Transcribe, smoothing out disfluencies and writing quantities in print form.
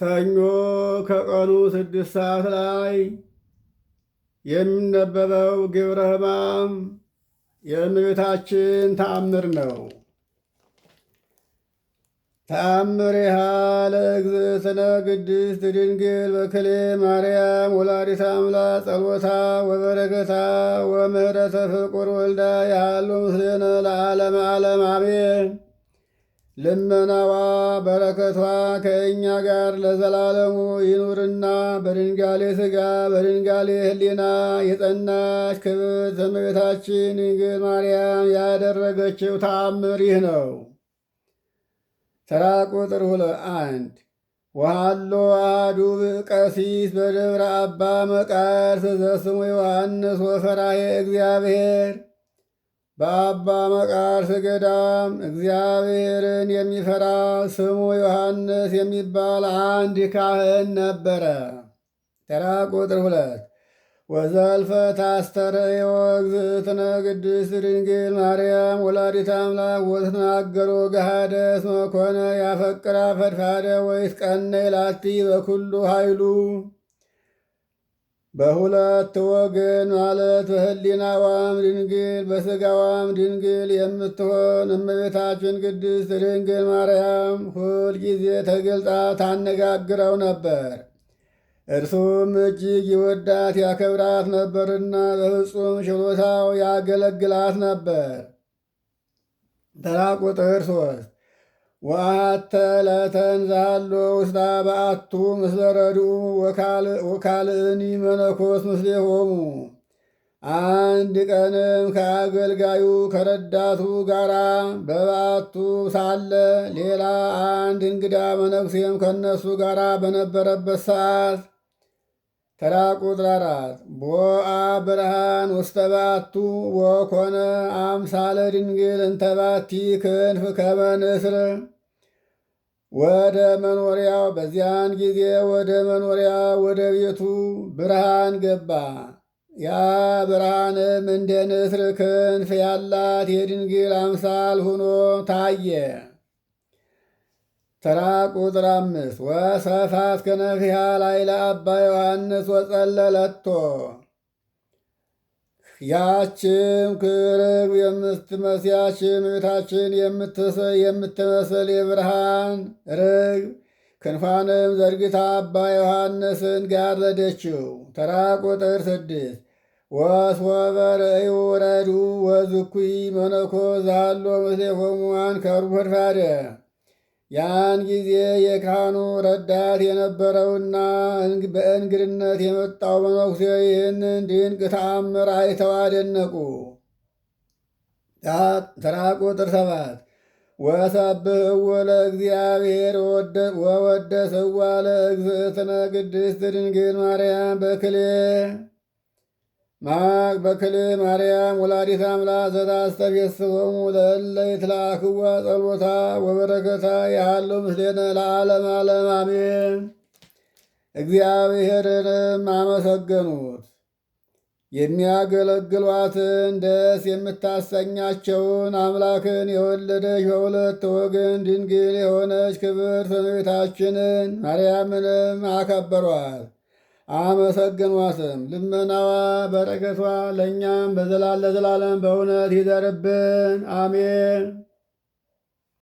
ሰኞ ከቀኑ 6 ሰዓት ላይ የሚነበበው ግብረ ሕማም የእመቤታችን ተአምር ነው። ተአምሪሃ ለእግዝእትነ ቅድስት ድንግል በክሌ ማርያም ወላዲተ አምላክ ጸሎታ ወበረከታ ወምህረተ ፍቁር ወልዳ ያሉ ምስሌነ ለዓለመ ዓለም አሜን። ልመናዋ በረከቷ ከእኛ ጋር ለዘላለሙ ይኑርና በድንጋሌ ሥጋ በድንጋሌ ሕሊና የጸናች ክብርት እመቤታችን ድንግል ማርያም ያደረገችው ተአምር ይህ ነው። ተራ ቁጥር 1 ወሃሎ አሐዱ ቀሲስ በደብረ አባ መቃርስ ዘስሙ ዮሐንስ ወፈራሄ እግዚአብሔር። በአባ መቃርስ ገዳም እግዚአብሔርን የሚፈራ ስሙ ዮሐንስ የሚባል አንድ ካህን ነበረ። ተራ ቁጥር 2 ወዘልፈ ታስተርእዮ እግዝእትነ ቅድስት ድንግል ማርያም ወላዲተ አምላክ ወትናገሮ ገሃደ እስመ ኮነ ያፈቅራ ፈድፋደ ወይትቀነይ ላቲ በኩሉ ኃይሉ። በሁለት ወገን ማለት በሕሊናዋም ድንግል በሥጋዋም ድንግል የምትሆን እመቤታችን ቅድስት ድንግል ማርያም ሁል ጊዜ ተገልጣ ታነጋግረው ነበር። እርሱም እጅግ ይወዳት ያከብራት ነበርና በፍጹም ችሎታው ያገለግላት ነበር። ተራ ቁጥር 3 ወአሐተ ዕለተን ዛሎ ውስጣ በአቱ ምስለ ረድኡ ወካልእኒ መነኮስ ምስሌሆሙ። አንድ ቀንም ከአገልጋዩ ከረዳቱ ጋራ በበዓቱ ሳለ ሌላ አንድ እንግዳ መነኩሴም ከነሱ ጋራ በነበረበት ሰዓት ተራ ቁጥር 4 ቦአ ብርሃን ውስተ በዓቱ ወኮነ አምሳለ ድንግል እንተባቲ ክንፍ ከመ ንስር። ወደ መኖሪያው በዚያን ጊዜ ወደ መኖሪያ ወደ ቤቱ ብርሃን ገባ። ያ ብርሃንም እንደ ንስር ክንፍ ያላት የድንግል አምሳል ሆኖ ታየ። ተራ ቁጥር 5 ወሰፋት ከነፊሃ ላይ ለአባ ዮሐንስ ወጸለለቶ። ያችም ክርብ የምትመስያችም እመቤታችን የምትመስል የብርሃን ርግብ ክንፏንም ዘርግታ አባ ዮሐንስን ጋረደችው። ተራ ቁጥር 6 ወስወበ ርእዩ ረዱ ወዝኩይ መነኮስ ዛሎ ምስሌሆሙ አንከሩ ፈድፋደ። ያን ጊዜ የካህኑ ረዳት የነበረውና በእንግድነት የመጣው መነኩሴ ይህንን ድንቅ ተአምር አይተው አደነቁ። ተራ ቁጥር 7 ወሰብሕዎ ለእግዚአብሔር ወወደስዋ ለእግዝእትነ ቅድስት ድንግል ማርያም በክሌ ማርያም ወላዲተ አምላክ ዘታስተፌስሖሙ ለእለ ይትለአክዋ ጸሎታ ወበረከታ ያሃሉ ምስሌነ ለዓለመ ዓለም አሜን። እግዚአብሔርንም አመሰገኑት። የሚያገለግሏትን ደስ የምታሰኛቸውን አምላክን የወለደች በሁለት ወገን ድንግል የሆነች ክብርት እመቤታችንን ማርያምንም አከበሯት፣ አመሰግኗትም። ልመናዋ በረከቷ ለእኛም ለዘላለም በእውነት ይደርብን፣ አሜን።